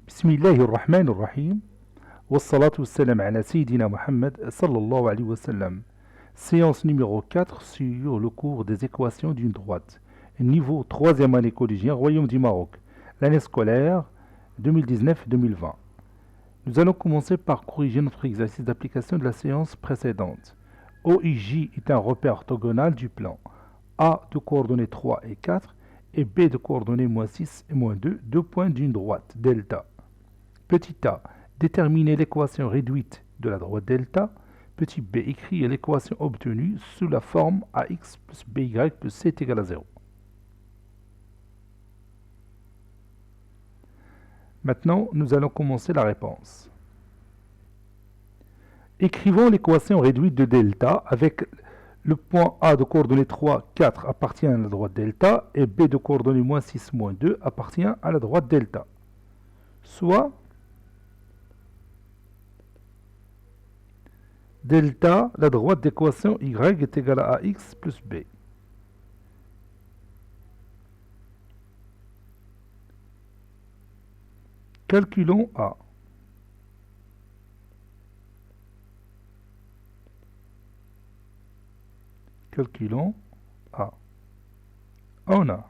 بسم الله الرحمن الرحيم والصلاة والسلام على سيدنا Mohammed sallallahu alayhi wa sallam. Séance numéro 4 sur le cours des équations d'une droite. Niveau 3e année collégien, Royaume du Maroc. L'année scolaire 2019-2020. Nous allons commencer par corriger notre exercice d'application de la séance précédente. OIJ est un repère orthogonal du plan A de coordonnées 3 et 4 et B de coordonnées -6 et -2, deux points d'une droite, delta. Petit a, déterminer l'équation réduite de la droite delta. Petit b, écrire l'équation obtenue sous la forme ax plus by plus c est égal à 0. Maintenant, nous allons commencer la réponse. Écrivons l'équation réduite de delta avec le point A de coordonnées 3, 4 appartient à la droite delta et B de coordonnées -6, -2 appartient à la droite delta. Soit delta, la droite d'équation y est égale à ax plus b. Calculons A. Calculons A. On a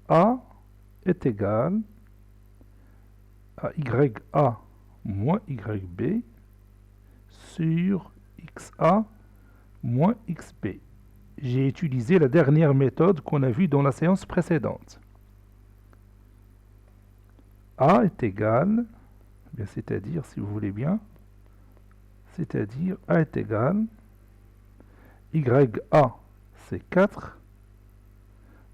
A est égal à YA moins YB sur XA moins XB. J'ai utilisé la dernière méthode qu'on a vue dans la séance précédente. A est égal, c'est-à-dire, si vous voulez bien, c'est-à-dire A est égal, YA c'est 4,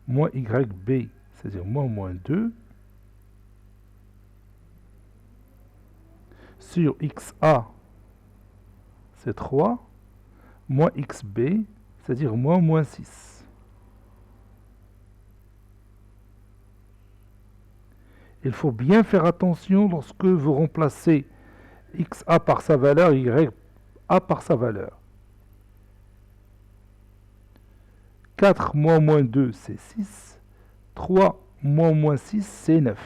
moins YB, c'est-à-dire -2, sur XA c'est 3, moins XB, c'est-à-dire -6. Il faut bien faire attention lorsque vous remplacez XA par sa valeur, YA par sa valeur. 4 moins -2 c'est 6, 3 moins -6 c'est 9.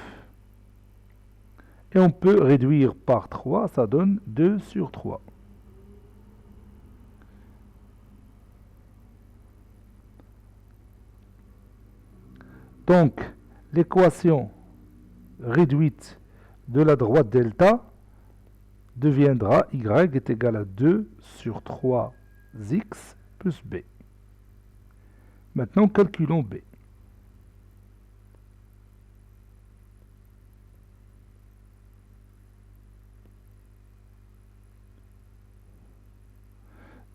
Et on peut réduire par 3, ça donne 2 sur 3. Donc, l'équation réduite de la droite delta deviendra y est égal à 2 sur 3x plus b. Maintenant, calculons b.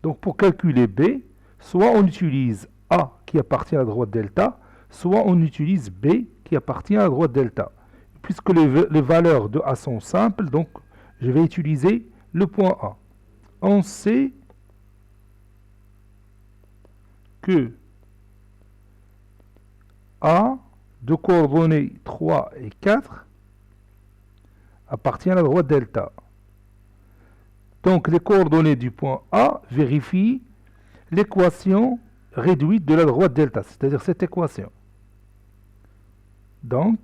Donc, pour calculer b, soit on utilise a qui appartient à la droite delta, soit on utilise b qui appartient à la droite delta. Puisque les valeurs de a sont simples, donc je vais utiliser le point A. On sait que A de coordonnées 3 et 4 appartient à la droite delta. Donc les coordonnées du point A vérifient l'équation réduite de la droite delta, c'est-à-dire cette équation. Donc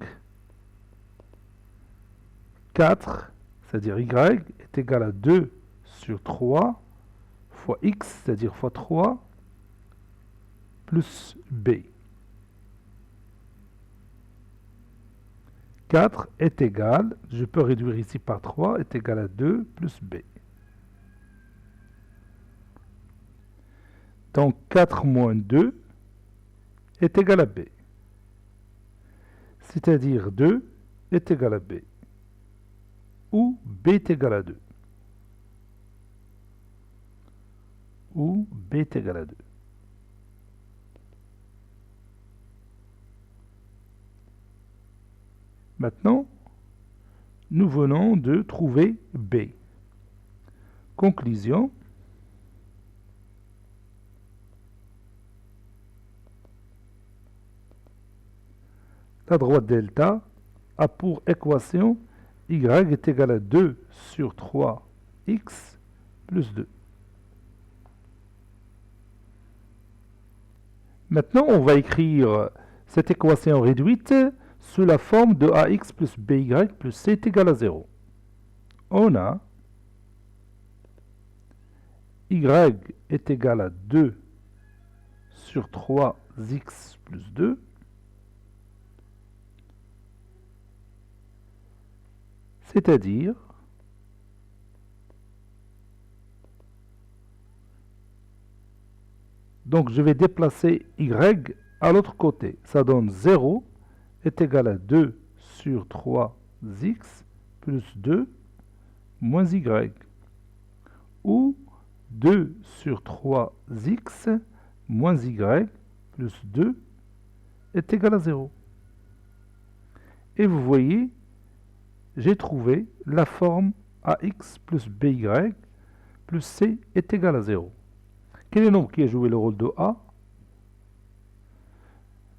4, c'est-à-dire y, est égal à 2 sur 3 fois x, c'est-à-dire fois 3, plus b. 4 est égal, je peux réduire ici par 3, est égal à 2 plus b. Donc 4 moins 2 est égal à b. C'est-à-dire 2 est égal à b. Ou b est égal à 2. Ou b est égal à 2. Maintenant, nous venons de trouver b. Conclusion. La droite delta a pour équation y est égal à 2 sur 3x plus 2. Maintenant, on va écrire cette équation réduite sous la forme de ax plus by plus c est égal à 0. On a y est égal à 2 sur 3x plus 2. C'est-à-dire donc je vais déplacer y à l'autre côté. Ça donne 0 est égal à 2 sur 3x plus 2 moins y. Ou 2 sur 3x moins y plus 2 est égal à 0. Et vous voyez, j'ai trouvé la forme ax plus by plus c est égal à 0. Quel est le nombre qui a joué le rôle de a?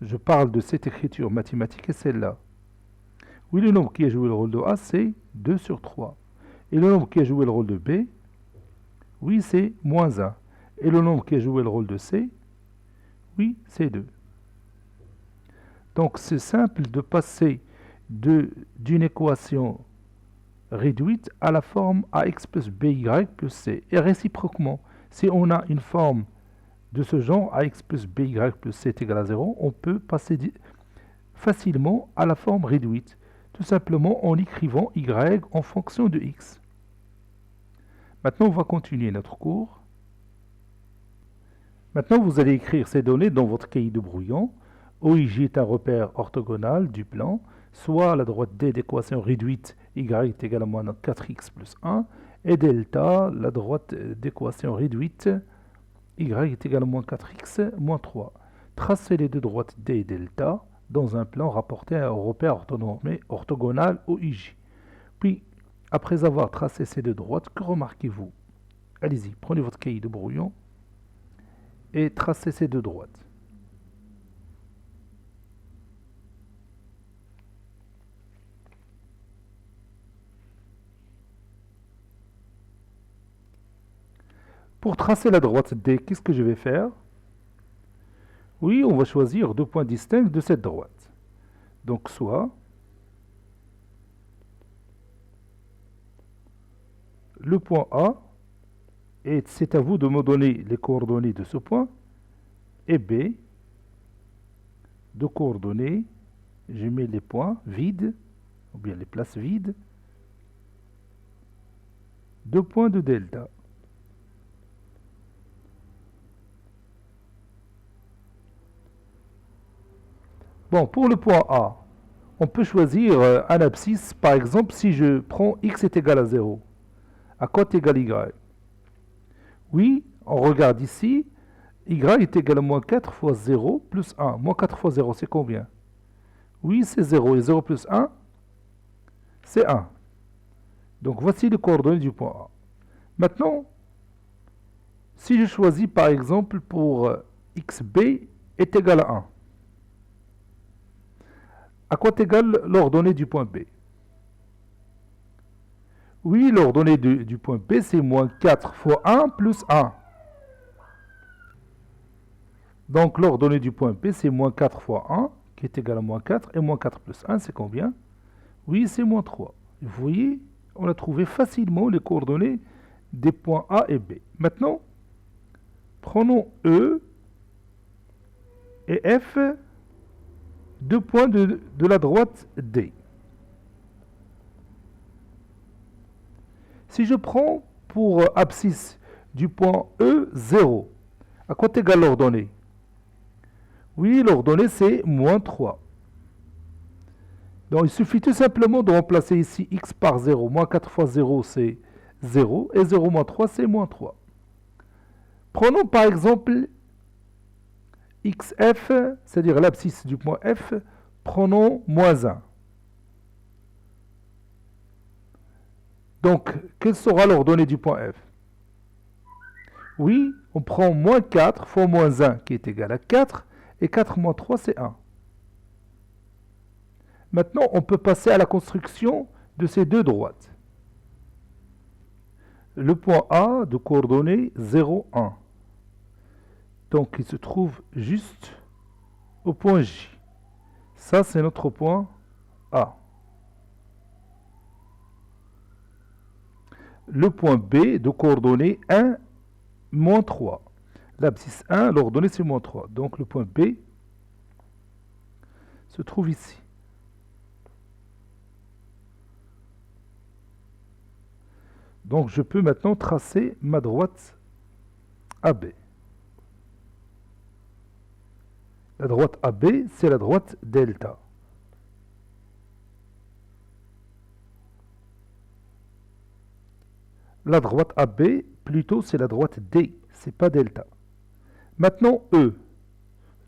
Je parle de cette écriture mathématique et celle-là. Oui, le nombre qui a joué le rôle de a, c'est 2 sur 3. Et le nombre qui a joué le rôle de b, oui, c'est moins 1. Et le nombre qui a joué le rôle de c, oui, c'est 2. Donc c'est simple de passer d'une équation réduite à la forme ax plus by plus c. Et réciproquement, si on a une forme de ce genre, ax plus by plus c est égal à 0, on peut passer facilement à la forme réduite, tout simplement en écrivant y en fonction de x. Maintenant, on va continuer notre cours. Maintenant, vous allez écrire ces données dans votre cahier de brouillon. OIJ est un repère orthogonal du plan, soit la droite D d'équation réduite y est égal à moins 4x plus 1, et delta, la droite d'équation réduite y est égal à moins 4x moins 3. Tracez les deux droites D et delta dans un plan rapporté à un repère orthogonal OIJ. Puis, après avoir tracé ces deux droites, que remarquez-vous? Allez-y, prenez votre cahier de brouillon et tracez ces deux droites. Pour tracer la droite D, qu'est-ce que je vais faire? Oui, on va choisir deux points distincts de cette droite. Donc, soit le point A, et c'est à vous de me donner les coordonnées de ce point, et B, de coordonnées, je mets les points vides, ou bien les places vides, deux points de delta. Bon, pour le point A, on peut choisir un abscisse, par exemple, si je prends x est égal à 0, à cote égale y. Oui, on regarde ici, y est égal à moins 4 fois 0 plus 1. Moins 4 fois 0, c'est combien? Oui, c'est 0, et 0 plus 1, c'est 1. Donc voici les coordonnées du point A. Maintenant, si je choisis par exemple pour xb est égal à 1, à quoi égale l'ordonnée du point B? Oui, l'ordonnée du point B, c'est moins 4 fois 1 plus 1. Donc l'ordonnée du point B, c'est moins 4 fois 1, qui est égal à moins 4, et moins 4 plus 1, c'est combien? Oui, c'est moins 3. Vous voyez, on a trouvé facilement les coordonnées des points A et B. Maintenant, prenons E et F, deux points de la droite D. Si je prends pour abscisse du point E 0, à quoi égale l'ordonnée? Oui, l'ordonnée c'est moins 3. Donc il suffit tout simplement de remplacer ici x par 0. Moins 4 fois 0 c'est 0 et 0 moins 3 c'est moins 3. Prenons par exemple xf, c'est-à-dire l'abscisse du point F, prenons moins 1. Donc, quelle sera l'ordonnée du point F? Oui, on prend moins 4 fois moins 1 qui est égal à 4, et 4 moins 3 c'est 1. Maintenant, on peut passer à la construction de ces deux droites. Le point A de coordonnées 0, 1. Donc, il se trouve juste au point J. Ça, c'est notre point A. Le point B de coordonnées 1, moins 3. L'abscisse 1, l'ordonnée c'est moins 3. Donc le point B se trouve ici. Donc je peux maintenant tracer ma droite AB. La droite AB, c'est la droite delta. La droite AB, plutôt, c'est la droite D, c'est pas delta. Maintenant, E,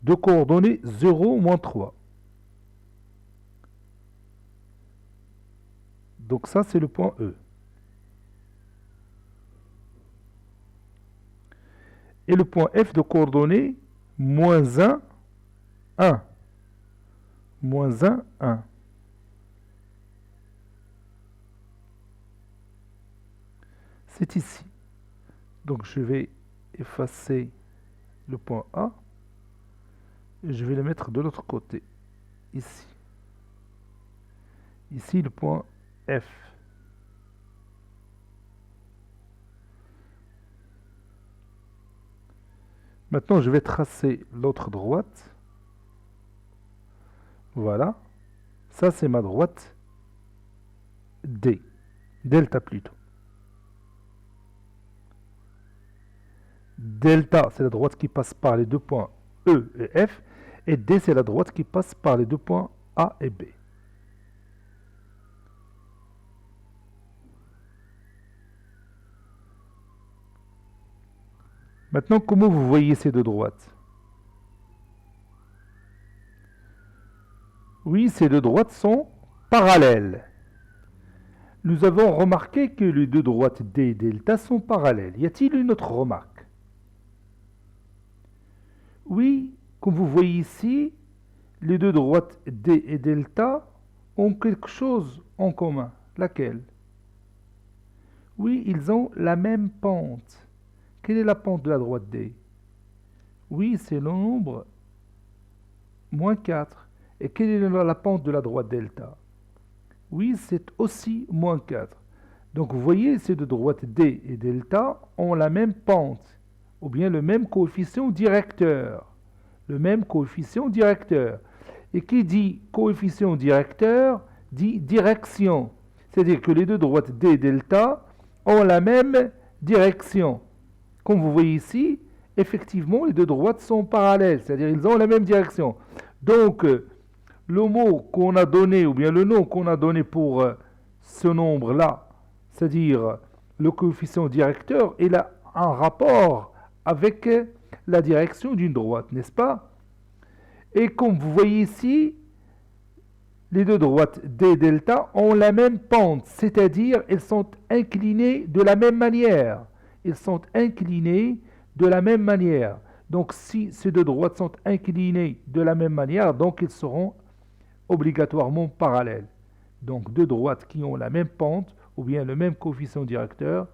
de coordonnées 0, moins 3. Donc ça, c'est le point E. Et le point F de coordonnées moins 1, 1. Moins 1, 1. C'est ici. Donc je vais effacer le point A et je vais le mettre de l'autre côté, ici. Ici le point F. Maintenant je vais tracer l'autre droite. Voilà. Ça c'est ma droite D. Delta plutôt. Delta, c'est la droite qui passe par les deux points E et F. Et D, c'est la droite qui passe par les deux points A et B. Maintenant, comment vous voyez ces deux droites? Oui, ces deux droites sont parallèles. Nous avons remarqué que les deux droites D et delta sont parallèles. Y a-t-il une autre remarque? Oui, comme vous voyez ici, les deux droites D et delta ont quelque chose en commun. Laquelle? Oui, ils ont la même pente. Quelle est la pente de la droite D? Oui, c'est le nombre moins 4. Et quelle est la pente de la droite delta? Oui, c'est aussi moins 4. Donc vous voyez, ces deux droites D et delta ont la même pente, ou bien le même coefficient directeur. Le même coefficient directeur. Et qui dit coefficient directeur, dit direction. C'est-à-dire que les deux droites D et delta ont la même direction. Comme vous voyez ici, effectivement, les deux droites sont parallèles, c'est-à-dire ils ont la même direction. Donc, le mot qu'on a donné, ou bien le nom qu'on a donné pour ce nombre-là, c'est-à-dire le coefficient directeur, il a un rapport avec la direction d'une droite, n'est-ce pas? Et comme vous voyez ici, les deux droites D delta ont la même pente, c'est-à-dire elles sont inclinées de la même manière. Ils sont inclinés de la même manière. Donc si ces deux droites sont inclinées de la même manière, donc ils seront obligatoirement parallèles. Donc deux droites qui ont la même pente ou bien le même coefficient directeur,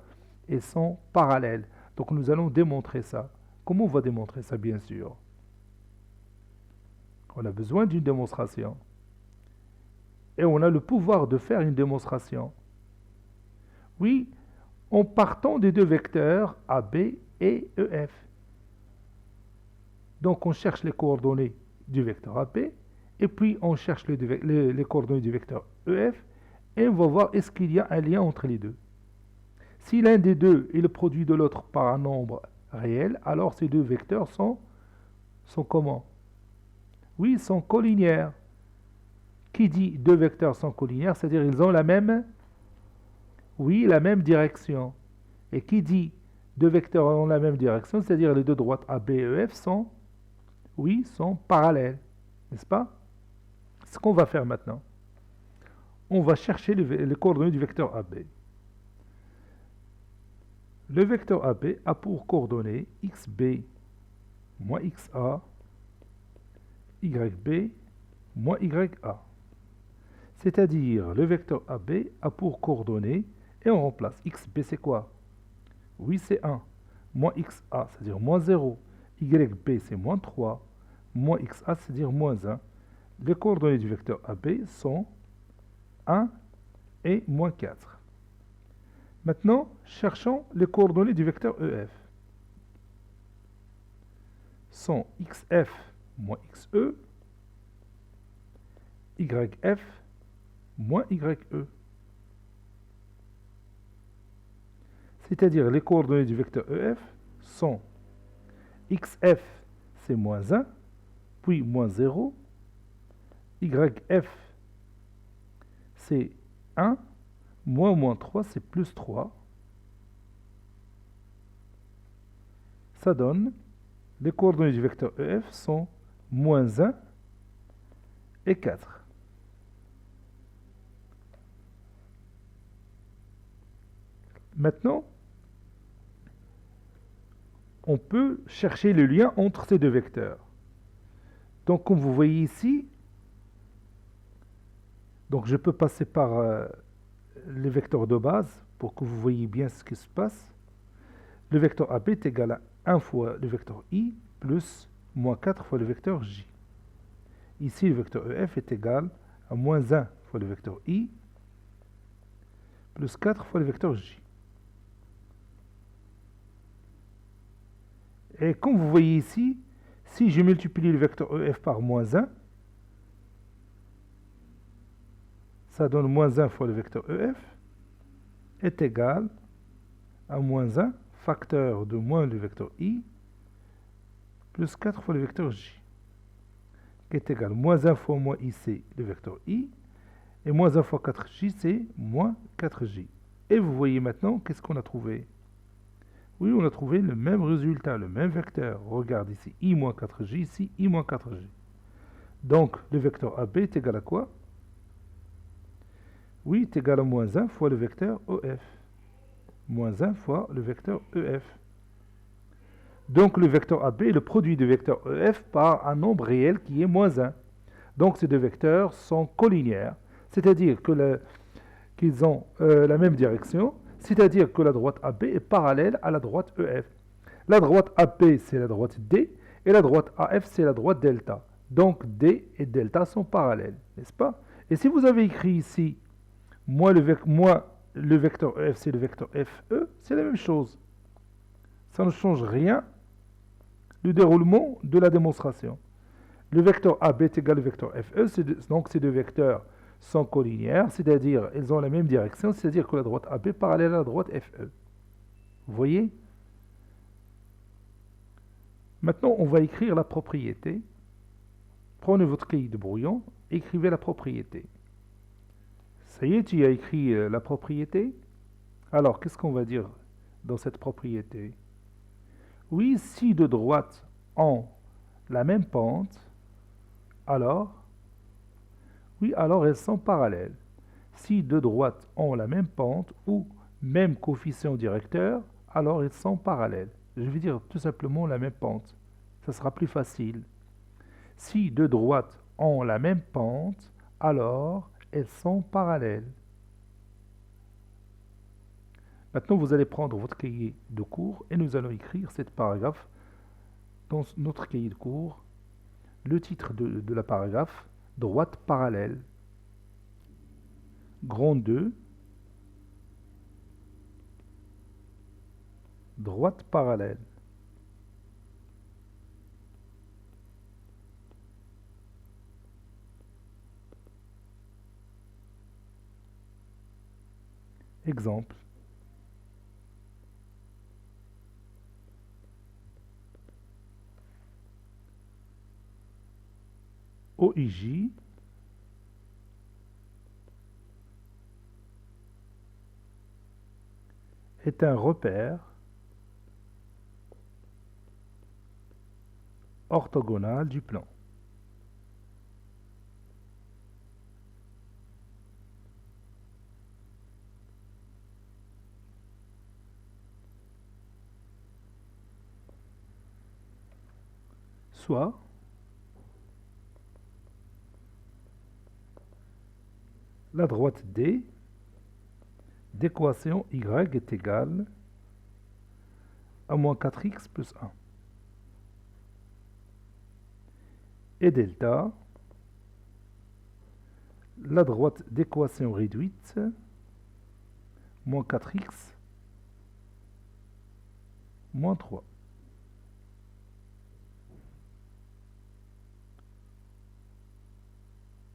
elles sont parallèles. Donc nous allons démontrer ça. Comment on va démontrer ça, bien sûr? On a besoin d'une démonstration. Et on a le pouvoir de faire une démonstration. Oui, en partant des deux vecteurs AB et EF. Donc on cherche les coordonnées du vecteur AB, et puis on cherche les coordonnées du vecteur EF, et on va voir est-ce qu'il y a un lien entre les deux. Si l'un des deux est le produit de l'autre par un nombre réel, alors ces deux vecteurs sont comment? Oui, ils sont collinéaires. Qui dit deux vecteurs sont collinéaires, c'est-à-dire ils ont la même, oui, la même direction. Et qui dit deux vecteurs ont la même direction, c'est-à-dire les deux droites AB et EF sont, oui, sont parallèles, n'est-ce pas? Ce qu'on va faire maintenant, on va chercher les coordonnées du vecteur AB. Le vecteur AB a pour coordonnées xb moins xa, yb moins ya. C'est-à-dire, le vecteur AB a pour coordonnées, et on remplace xb, c'est quoi? Oui, c'est 1. Moins xa, c'est-à-dire moins 0. Yb, c'est moins 3. Moins xa, c'est-à-dire moins 1. Les coordonnées du vecteur AB sont 1 et moins 4. Maintenant, cherchons les coordonnées du vecteur EF. Sont xf moins xe, yf moins ye. C'est-à-dire les coordonnées du vecteur EF sont xf c'est moins 1, puis moins 0, yf c'est 1, moins 3 c'est plus 3. Ça donne, les coordonnées du vecteur EF sont moins 1 et 4. Maintenant, on peut chercher le lien entre ces deux vecteurs. Donc, comme vous voyez ici, donc je peux passer par les vecteurs de base pour que vous voyez bien ce qui se passe. Le vecteur AB est égal à 1 fois le vecteur I plus moins 4 fois le vecteur J. Ici, le vecteur EF est égal à moins 1 fois le vecteur I plus 4 fois le vecteur J. Et comme vous voyez ici, si je multiplie le vecteur EF par moins 1, ça donne moins 1 fois le vecteur EF est égal à moins 1 facteur de moins le vecteur I plus 4 fois le vecteur J, qui est égal à moins 1 fois moins I, c'est le vecteur I, et moins 1 fois 4J, c'est moins 4J. Et vous voyez maintenant, qu'est-ce qu'on a trouvé? Oui, on a trouvé le même résultat, le même vecteur. Regarde ici, I moins 4J, ici, I moins 4J. Donc, le vecteur AB est égal à quoi? Oui, est égal à moins 1 fois le vecteur EF. Moins 1 fois le vecteur EF. Donc, le vecteur AB est le produit du vecteur EF par un nombre réel qui est moins 1. Donc, ces deux vecteurs sont collinéaires, c'est-à-dire qu'ils ont la même direction, c'est-à-dire que la droite AB est parallèle à la droite EF. La droite AP, c'est la droite D, et la droite AF, c'est la droite delta. Donc, D et delta sont parallèles, n'est-ce pas? Et si vous avez écrit ici, moi le vecteur EF, c'est le vecteur FE, c'est la même chose. Ça ne change rien du déroulement de la démonstration. Le vecteur AB est égal au vecteur FE, donc ces deux vecteurs sont collinéaires, c'est-à-dire ils ont la même direction, c'est-à-dire que la droite AB est parallèle à la droite FE. Vous voyez? Maintenant, on va écrire la propriété. Prenez votre cahier de brouillon, écrivez la propriété. Ça y est, tu as écrit la propriété? Alors, qu'est-ce qu'on va dire dans cette propriété? Oui, si deux droites ont la même pente, alors elles sont parallèles. Si deux droites ont la même pente ou même coefficient directeur, alors elles sont parallèles. Je vais dire tout simplement la même pente. Ça sera plus facile. Si deux droites ont la même pente, alors elles sont parallèles. Maintenant, vous allez prendre votre cahier de cours et nous allons écrire cette paragraphe dans notre cahier de cours. Le titre de la paragraphe, droite parallèle. Grand 2, droite parallèle. Exemple. OIJ est un repère orthogonal du plan. Soit la droite D d'équation y est égale à moins 4x plus 1. Et delta, la droite d'équation réduite, moins 4x, moins 3.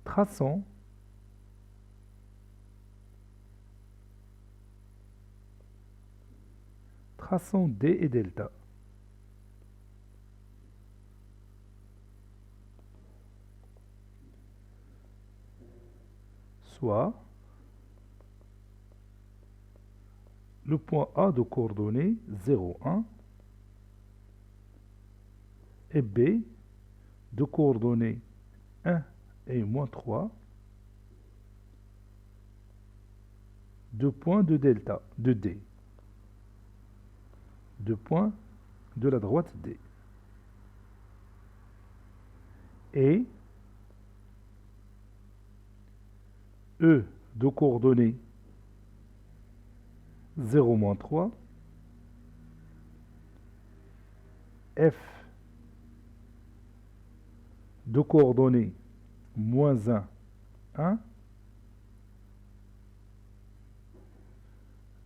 Traçons D et delta. Soit le point A de coordonnées 0, 1 et B de coordonnées 1 et moins 3, deux points de delta, de D. Deux points de la droite D. Et E de coordonnées 0, moins 3, F de coordonnées moins 1, 1,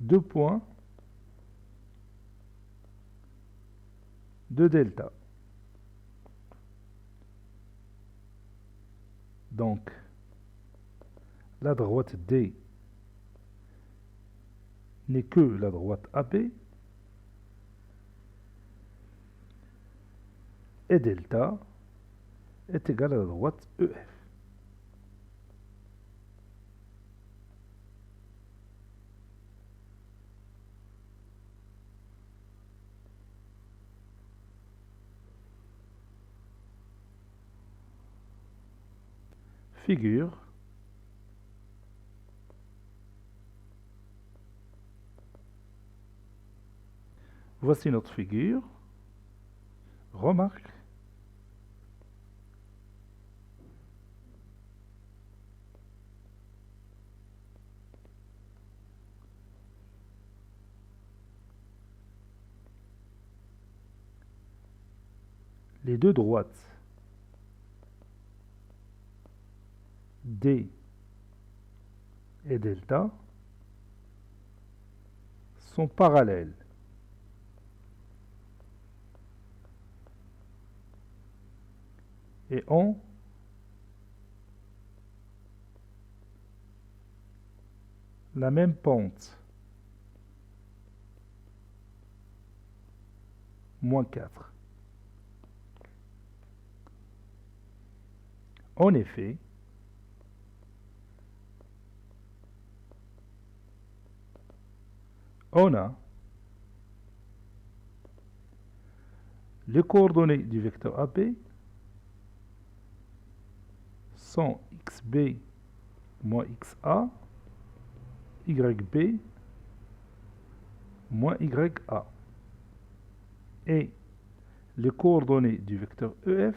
deux points de delta. Donc, la droite D n'est que la droite AB et delta est égal à la droite EF. Figure. Voici notre figure. Remarque. Les deux droites D et delta sont parallèles. Et ont la même pente, moins 4. En effet, on a les coordonnées du vecteur AB sont xb moins xa, yb moins ya. Et les coordonnées du vecteur EF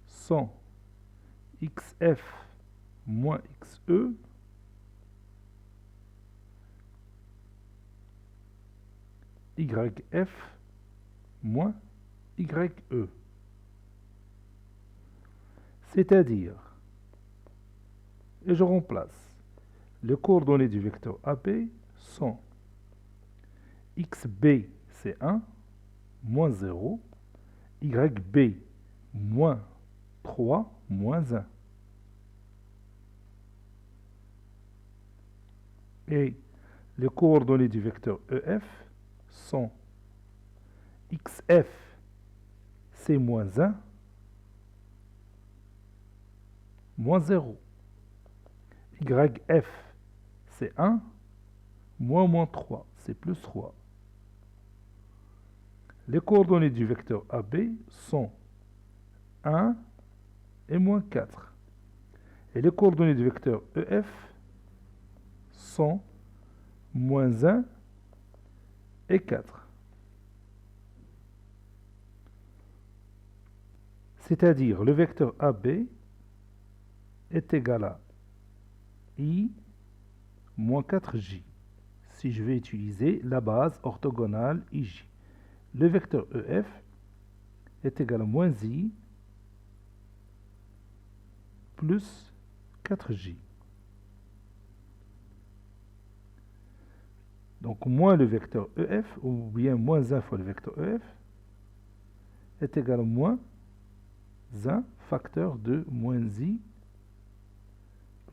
sont xf moins xe, yf moins ye. C'est-à-dire, et je remplace, les coordonnées du vecteur AB sont xb c'est 1, moins 0, yb moins 3, moins 1. Et les coordonnées du vecteur EF sont xf c'est moins 1, moins 0. Yf c'est 1, moins 3, c'est plus 3. Les coordonnées du vecteur AB sont 1 et moins 4. Et les coordonnées du vecteur EF sont moins 1 et 4. C'est-à-dire le vecteur AB est égal à I moins 4J, si je vais utiliser la base orthogonale IJ. Le vecteur EF est égal à moins I plus 4j. Donc moins le vecteur EF, ou bien moins 1 fois le vecteur EF, est égal à moins 1 facteur de moins i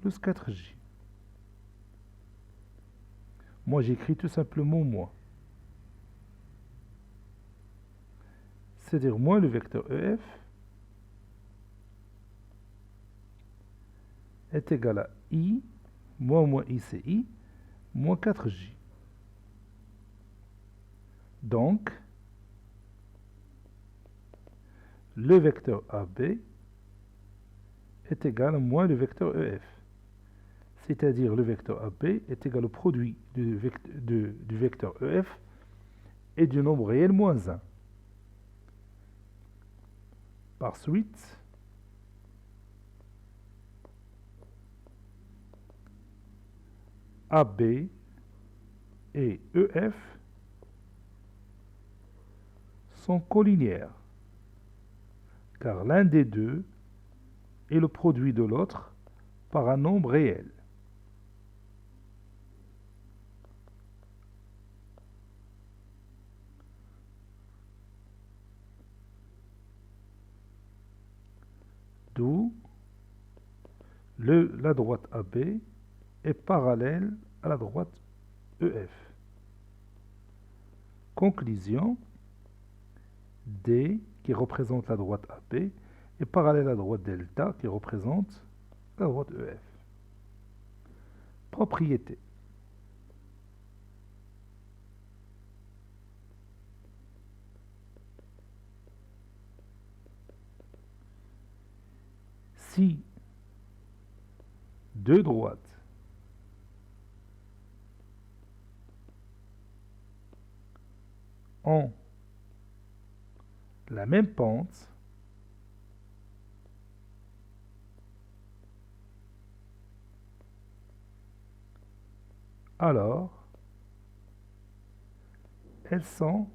plus 4j. Moi, j'écris tout simplement moins. C'est-à-dire moins le vecteur EF est égal à i, moins i c'est i, moins 4j. Donc, le vecteur AB est égal à moins le vecteur EF. C'est-à-dire le vecteur AB est égal au produit du vecteur EF et du nombre réel moins 1. Par suite, AB et EF sont collinéaires, car l'un des deux est le produit de l'autre par un nombre réel. D'où la droite AB est parallèle à la droite EF. Conclusion, D, qui représente la droite AB, est parallèle à la droite delta, qui représente la droite EF. Propriété. Si deux droites ont la même pente, alors elles sont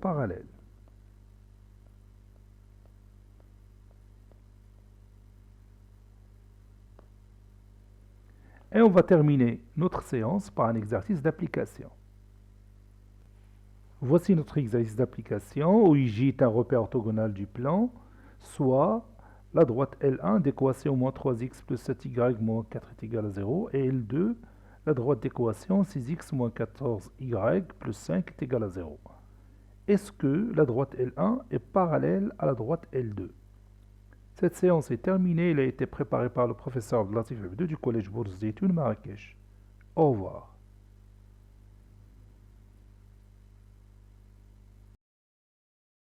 parallèles. Et on va terminer notre séance par un exercice d'application. Voici notre exercice d'application où J est un repère orthogonal du plan, soit la droite L1 d'équation moins 3x plus 7y moins 4 est égal à 0 et L2 la droite d'équation 6x moins 14y plus 5 est égal à 0. Est-ce que la droite L1 est parallèle à la droite L2? Cette séance est terminée. Elle a été préparée par le professeur Abdelatif Abdou du collège Bourse Zeytoun Marrakech. Au revoir.